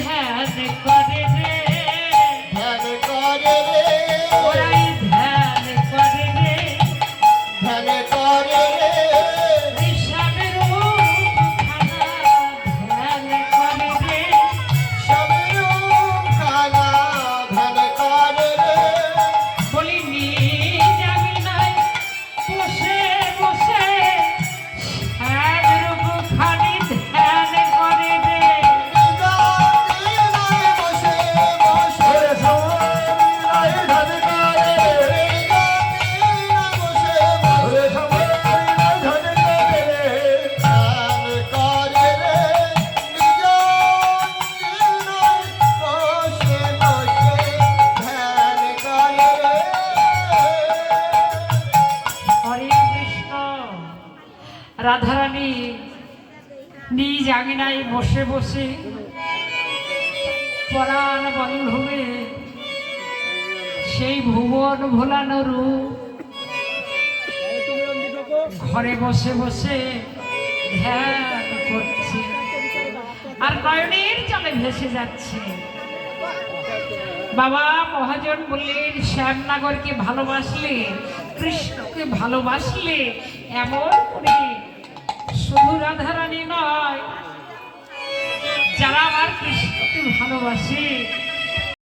ধ্যান করে রে, ধ্যান করে রে, ওরাই ধ্যান করে রে, ধ্যান করে রে, বিষাদের খানা ধ্যান করে রে, সবরূপ খানা ধ্যান করে রে, বলিনি জানি নাই বসে বসে শ্যামরূপ খানি ধ্যান করে রে। বসে বসে সময় ধ্যান করে বসে বসে সময় ধ্যান করে ধ্যান করে রে, নিজ বসে বসে ধ্যান করে রে। হরে কৃষ্ণ। রাধারানী নিজ আঙিনায় বসে বসে পরাণ বন্ধবে সেই ভুবন ভোলানো রূপ ঘরে বসে বসে ধ্যান করছে আর নয়নের জলে ভেসে যাচ্ছে। বাবা মহাজন বললেন শ্যামনগরকে ভালোবাসলে, কৃষ্ণকে ভালোবাসলে এমন করে শুধু রাধারানী নয়, যারা আমার কৃষ্ণকে ভালোবাসে